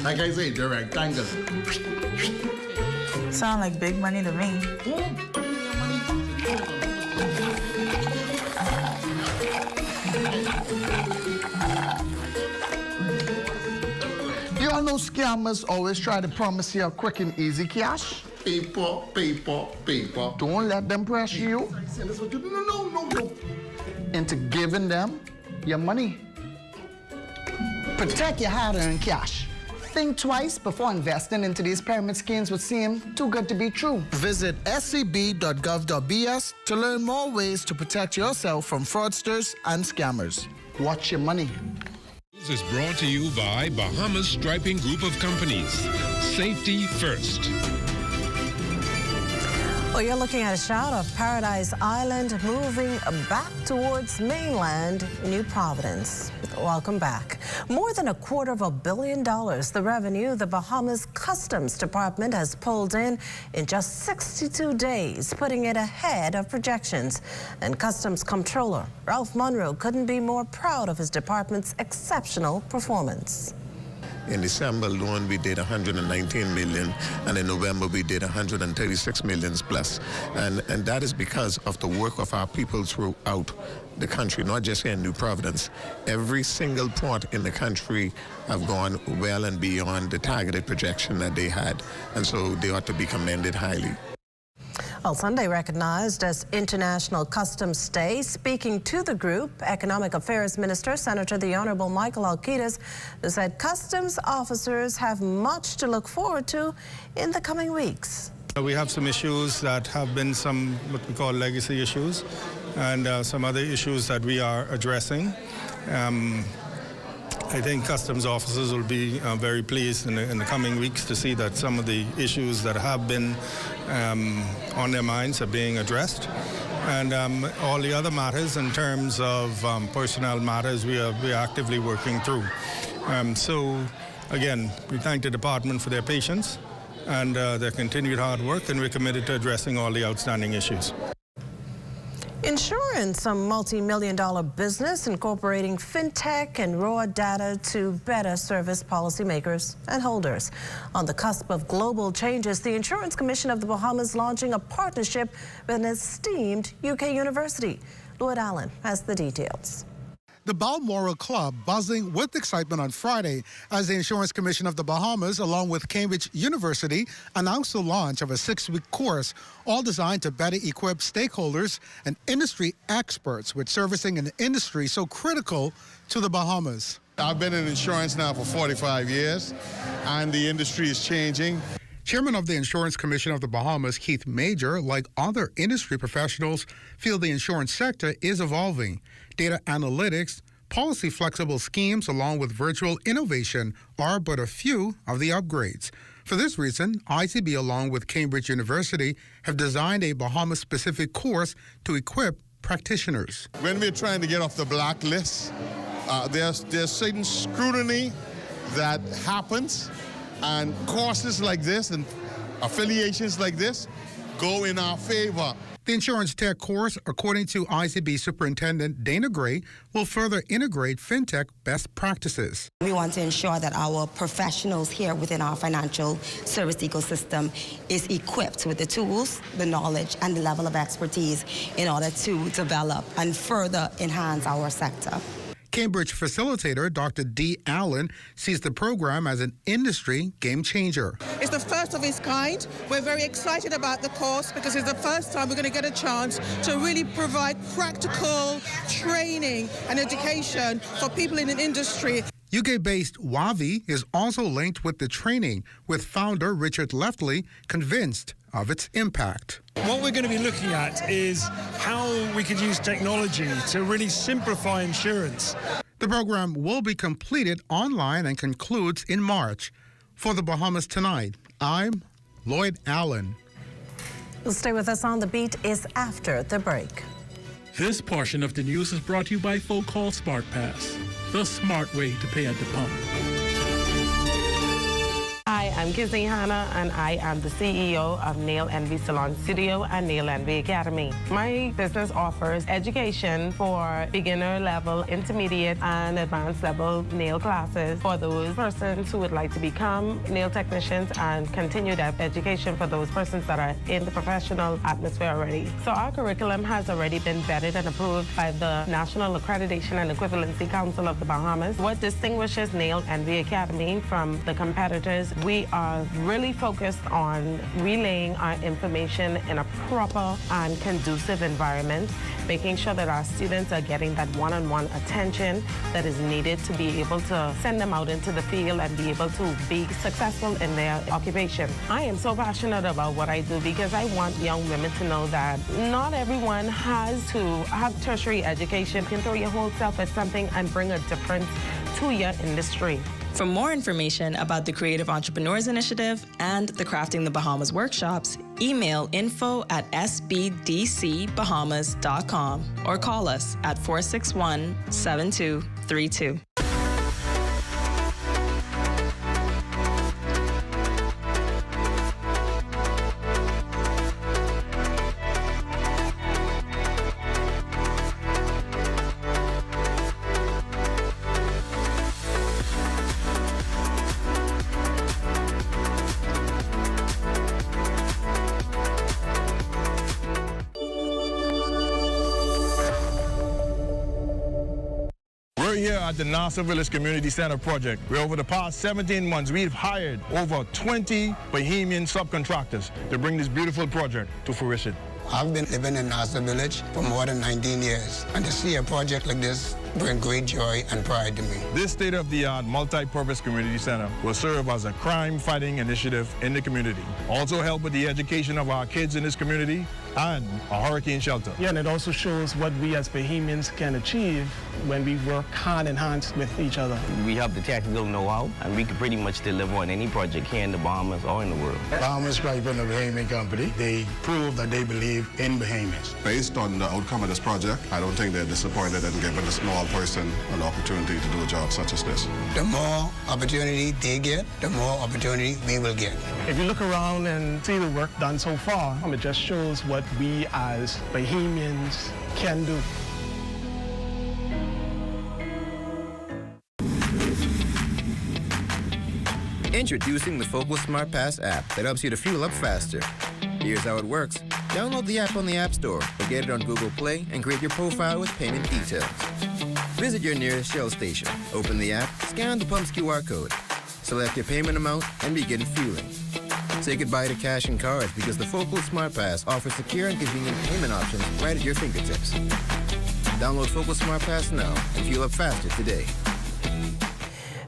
Like I say, the rectangle. Sound like big money to me. You all know scammers always try to promise you a quick and easy cash. Paper, paper, paper. Don't let them pressure you no. into giving them your money. Protect your hard-earned cash. Think twice before investing into these pyramid schemes which seem too good to be true. Visit scb.gov.bs to learn more ways to protect yourself from fraudsters and scammers. Watch your money. This is brought to you by Bahamas Striping Group of Companies. Safety first. Well, you're looking at a shot of Paradise Island moving back towards mainland New Providence. Welcome back. More than $250 million, the revenue the Bahamas Customs Department has pulled in just 62 days, putting it ahead of projections. And Customs Comptroller Ralph Monroe couldn't be more proud of his department's exceptional performance. In December alone, we did 119 million, and in November, we did 136 million plus. And that is because of the work of our people throughout the country, not just here in New Providence. Every single port in the country have gone well and beyond the targeted projection that they had, and so they ought to be commended highly. Well, Sunday recognized as International Customs Day. Speaking to the group, Economic Affairs Minister, Senator the Honorable Michael Alquitas, said customs officers have much to look forward to in the coming weeks. We have some issues that have been some what we call legacy issues, and some other issues that we are addressing. I think customs officers will be very pleased in the coming weeks to see that some of the issues that have been on their minds are being addressed. And all the other matters in terms of personnel matters, we are actively working through. So, again, we thank the department for their patience and their continued hard work, and we're committed to addressing all the outstanding issues. Insurance, a multi-million-dollar business incorporating fintech and raw data to better service policymakers and holders. On the cusp of global changes, the Insurance Commission of the Bahamas launching a partnership with an esteemed UK university. Lloyd Allen has the details. The Balmoral Club buzzing with excitement on Friday as the Insurance Commission of the Bahamas, along with Cambridge University, announced the launch of a 6-week course, all designed to better equip stakeholders and industry experts with servicing an industry so critical to the Bahamas. I've been in insurance now for 45 years, and the industry is changing. Chairman of the Insurance Commission of the Bahamas, Keith Major, like other industry professionals, feel the insurance sector is evolving. Data analytics, policy-flexible schemes, along with virtual innovation are but a few of the upgrades. For this reason, ICB, along with Cambridge University, have designed a Bahamas-specific course to equip practitioners. When we're trying to get off the blacklist, there's certain scrutiny that happens, and courses like this and affiliations like this go in our favor. The insurance tech course, according to ICB Superintendent Dana Gray, will further integrate fintech best practices. We want to ensure that our professionals here within our financial service ecosystem is equipped with the tools, the knowledge, and the level of expertise in order to develop and further enhance our sector. Cambridge facilitator Dr. D. Allen sees the program as an industry game changer. It's the first of its kind. We're very excited about the course because it's the first time we're going to get a chance to really provide practical training and education for people in an industry. UK-based Wavi is also linked with the training, with founder Richard Leftley convinced of its impact. What we're going to be looking at is how we could use technology to really simplify insurance. The program will be completed online and concludes in March. For the Bahamas Tonight, I'm Lloyd Allen. Stay with us on The Beat is after the break. This portion of the news is brought to you by Folk Call Smart Pass, the smart way to pay at the pump. Hi, I'm Kizzy Hanna, and I am the CEO of Nail Envy Salon Studio and Nail Envy Academy. My business offers education for beginner level, intermediate, and advanced level nail classes for those persons who would like to become nail technicians, and continue that education for those persons that are in the professional atmosphere already. So our curriculum has already been vetted and approved by the National Accreditation and Equivalency Council of the Bahamas. What distinguishes Nail Envy Academy from the competitors, we are really focused on relaying our information in a proper and conducive environment, making sure that our students are getting that one-on-one attention that is needed to be able to send them out into the field and be able to be successful in their occupation. I am so passionate about what I do because I want young women to know that not everyone has to have tertiary education. You can throw your whole self at something and bring a difference to your industry. For more information about the Creative Entrepreneurs Initiative and the Crafting the Bahamas workshops, email info@sbdcbahamas.com or call us at 461-7232. We're here at the Nassau Village Community Center project, where over the past 17 months, we've hired over 20 Bahamian subcontractors to bring this beautiful project to fruition. I've been living in Nassau Village for more than 19 years, and to see a project like this brings great joy and pride to me. This state-of-the-art multi-purpose community center will serve as a crime-fighting initiative in the community, also help with the education of our kids in this community, and a hurricane shelter. Yeah, and it also shows what we as Bahamians can achieve when we work hand in hand with each other. We have the technical know-how, and we can pretty much deliver on any project here in the Bahamas or in the world. Bahamas Stripe and the Bahamian Company, they prove that they believe in Bahamians. Based on the outcome of this project, I don't think they're disappointed in giving a small person an opportunity to do a job such as this. The more opportunity they get, the more opportunity we will get. If you look around and see the work done so far, it just shows what we as Bahamians can do. Introducing the Focal Smart Pass app that helps you to fuel up faster. Here's how it works. Download the app on the App Store or get it on Google Play and create your profile with payment details. Visit your nearest Shell station. Open the app, scan the pump's QR code, select your payment amount, and begin fueling. Say goodbye to cash and cards because the Focal Smart Pass offers secure and convenient payment options right at your fingertips. Download Focal Smart Pass now and fuel up faster today.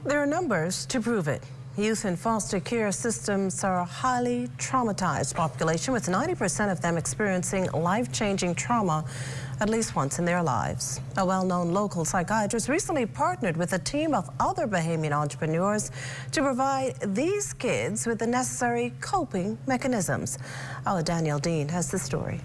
There are numbers to prove it. Youth in foster care systems are a highly traumatized population, with 90% of them experiencing life-changing trauma at least once in their lives. A well-known local psychiatrist recently partnered with a team of other Bahamian entrepreneurs to provide these kids with the necessary coping mechanisms. Our Danielle Dean has the story.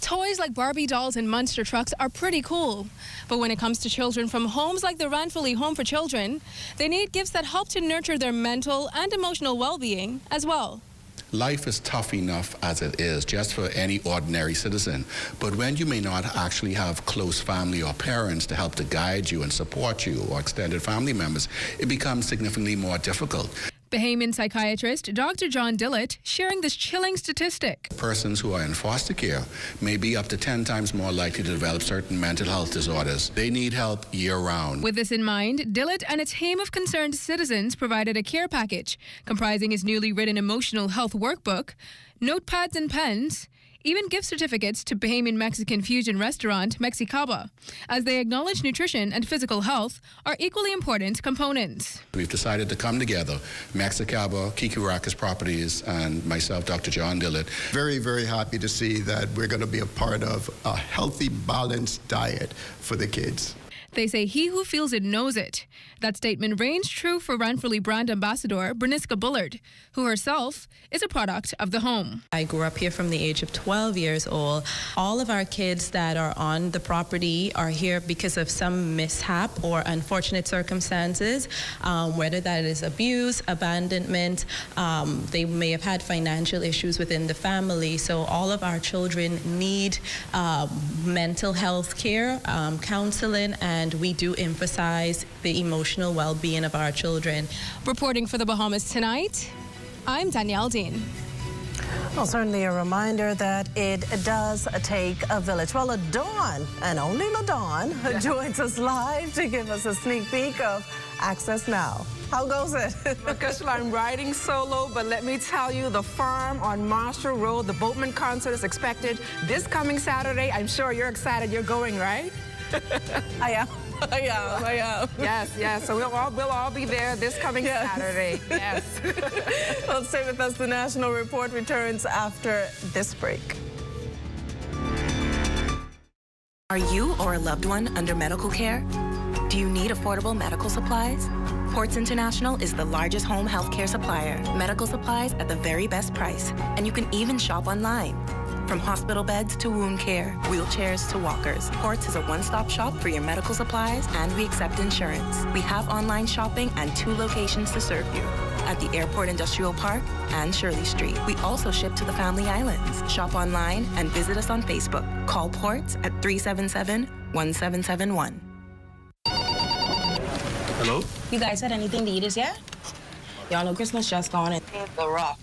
Toys like Barbie dolls and monster trucks are pretty cool. But when it comes to children from homes like the Ranfurly Home for Children, they need gifts that help to nurture their mental and emotional well-being as well. Life is tough enough as it is, just for any ordinary citizen. But when you may not actually have close family or parents to help to guide you and support you, or extended family members, it becomes significantly more difficult. Bahamian psychiatrist Dr. John Dillett sharing this chilling statistic. Persons who are in foster care may be up to 10 times more likely to develop certain mental health disorders. They need help year-round. With this in mind, Dillett and a team of concerned citizens provided a care package comprising his newly written emotional health workbook, notepads and pens, even gift certificates to Bahamian Mexican fusion restaurant Mexicaba, as they acknowledge nutrition and physical health are equally important components. We've decided to come together, Mexicaba, Kiki Rackus Properties, and myself, Dr. John Dillett. Very, very happy to see that we're going to be a part of a healthy, balanced diet for the kids. They say he who feels it knows it. That statement reigns true for Ranfurly brand ambassador Berniska Bullard, who herself is a product of the home. I grew up here from the age of 12 years old. All of our kids that are on the property are here because of some mishap or unfortunate circumstances, whether that is abuse, abandonment, they may have had financial issues within the family. So all of our children need mental health care, counseling, and we do emphasize the emotional well-being of our children. Reporting for the Bahamas Tonight, I'm Danielle Dean. Well, certainly a reminder that it does take a village. Well, LaDawn, and only LaDawn, joins us live to give us a sneak peek of Access Now. How goes it? Because I'm riding solo, but let me tell you, the farm on Marshall Road, the Boatman concert is expected this coming Saturday. I'm sure you're excited. You're going, right? I am. Yes. So we'll all be there this coming Saturday. Yes. Well, stay with us. The National Report returns after this break. Are you or a loved one under medical care? Do you need affordable medical supplies? Ports International is the largest home healthcare supplier. Medical supplies at the very best price. And you can even shop online. From hospital beds to wound care, wheelchairs to walkers, Ports is a one-stop shop for your medical supplies, and we accept insurance. We have online shopping and 2 locations to serve you, at the Airport Industrial Park and Shirley Street. We also ship to the Family Islands. Shop online and visit us on Facebook. Call Ports at 377-1771. Hello? You guys had anything to eat as yet? Y'all know Christmas just gone and the rock.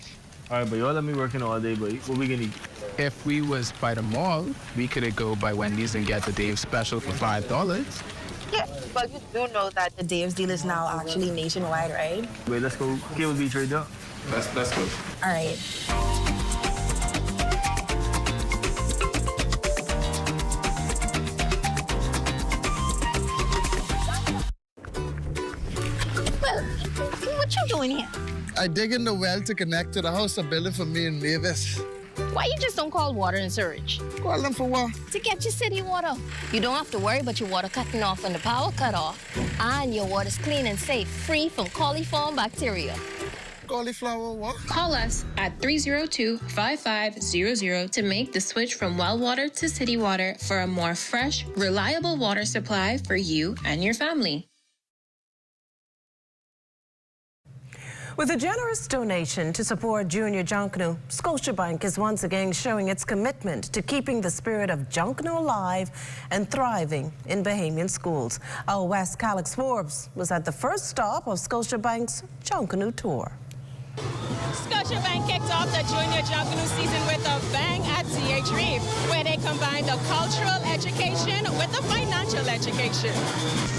All right, but y'all let me working all day, but what we gonna eat? If we was by the mall, we could go by Wendy's and get the Dave special for $5. Yeah, but you do know that the Dave's deal is now actually nationwide, right? Wait, let's go. Cable Beach right there. Let's go. All right. Well, what you doing here? I dig in the well to connect to the house of building for me and Mavis. Why you just don't call water and sewage? Call them for what? To get your city water. You don't have to worry about your water cutting off when the power cut off. And your water's clean and safe, free from coliform bacteria. Cauliflower what? Call us at 302-5500 to make the switch from well water to city water for a more fresh, reliable water supply for you and your family. With a generous donation to support Junior Junkanoo, Scotiabank is once again showing its commitment to keeping the spirit of Junkanoo alive and thriving in Bahamian schools. Our West Calix Forbes was at the first stop of Scotiabank's Junkanoo tour. Scotiabank kicked off the Junior Junkanoo season with a bang at CH Reef, where they combined the cultural education with the financial education.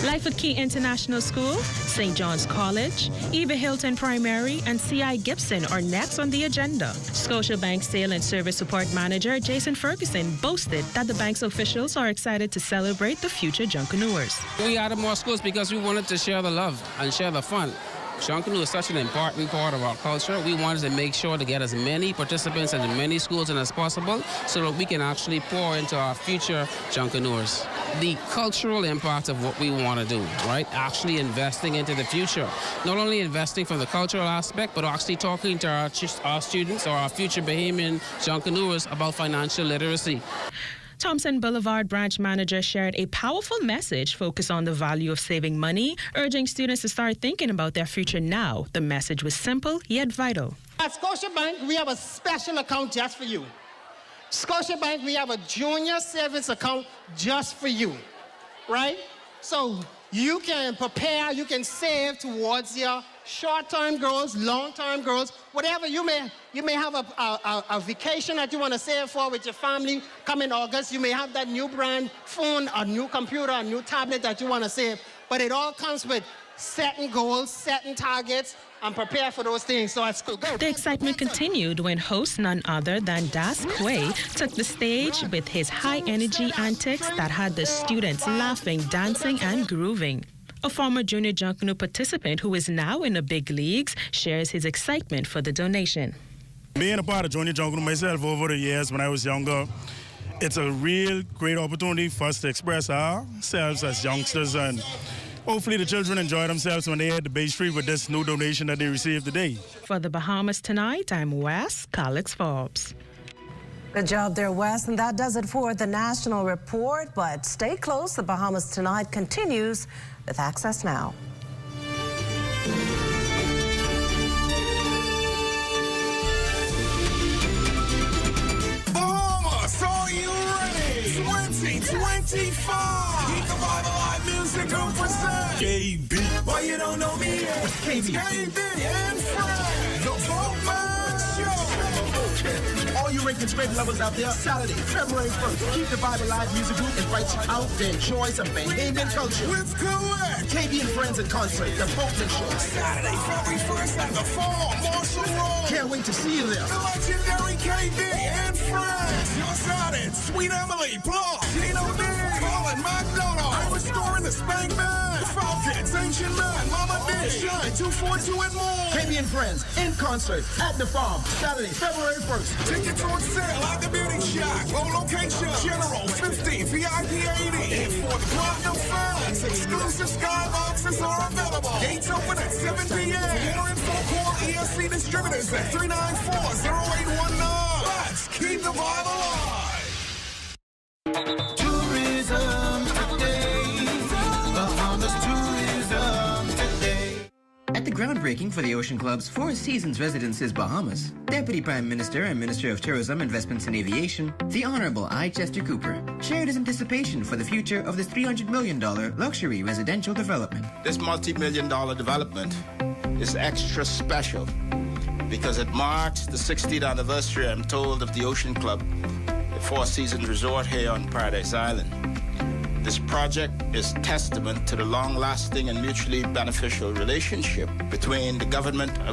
Life at Key International School, St. John's College, Eva Hilton Primary, and C.I. Gibson are next on the agenda. Scotiabank Sale and Service Support Manager Jason Ferguson boasted that the bank's officials are excited to celebrate the future Junkanooers. We added more schools because we wanted to share the love and share the fun. Junkanoo is such an important part of our culture. We wanted to make sure to get as many participants in as many schools as possible so that we can actually pour into our future Junkanooers. The cultural impact of what we want to do, right? Actually investing into the future. Not only investing from the cultural aspect, but actually talking to our students or our future Bahamian Junkanooers about financial literacy. Thompson Boulevard branch manager shared a powerful message focused on the value of saving money, urging students to start thinking about their future now. The message was simple yet vital. At Scotiabank, we have a special account just for you. Scotiabank, we have a junior savings account just for you, right? So you can prepare, you can save towards your short-term goals, long-term goals, whatever you may have a vacation that you want to save for with your family come in August. You may have that new brand phone, a new computer, a new tablet that you want to save. But it all comes with setting goals, setting targets, and prepare for those things. So that's cool. Go. The excitement continued when host none other than Das Quay took the stage with his high-energy antics that had the students laughing, dancing, and grooving. A former Junior Junkanoo participant who is now in the big leagues shares his excitement for the donation. Being a part of Junior Junkanoo myself over the years when I was younger, it's a real great opportunity for us to express ourselves as youngsters, and hopefully the children enjoy themselves when they hit the Bay Street with this new donation that they received today. For the Bahamas Tonight, I'm Wes Calix Forbes. Good job there, Wes. And that does it for the National Report. But stay close. The Bahamas Tonight continues with Access Now. Bahamas, are you ready? 2025. Keep the Bible Live Music on present. KB. Why you don't know me yet? KB and friends. The Boatman Show. All you Rankin Scrape lovers out there, Saturday, February 1st, Keep the Bible Live Music Group invites you out to enjoy some Bahamian culture. With correct. KB and Friends in concert, The Boatman Show. Saturday, February 1st at the Fall, Marshall Road. Can't wait to see you there. The legendary KB and Friends. Your Sonic, Sweet Emily, Plus, Gino D, Colin McDonough, Restoring the Spank Man, the Falcons, Ancient Man, Mama Dick, Shine, 242 and more. KB and Friends in concert at the Farm, Saturday, February 1st. Tickets on sale at the Beauty Shack. Low location, General 50, VIP 80. And for the Platinum fans, exclusive skyboxes are available. Gates open at 7 p.m. For more info, call ESC Distributors at 394-0819. Let's keep the vibe alive. Tourism today. Bahamas tourism today. At the groundbreaking for the Ocean Club's Four Seasons Residences Bahamas, Deputy Prime Minister and Minister of Tourism, Investments and Aviation, the Honorable I. Chester Cooper, shared his anticipation for the future of this $300 million luxury residential development. This multi-million-dollar development is extra special because it marks the 60th anniversary, I'm told, of the Ocean Club, the Four Seasons Resort here on Paradise Island. This project is testament to the long-lasting and mutually beneficial relationship between the government of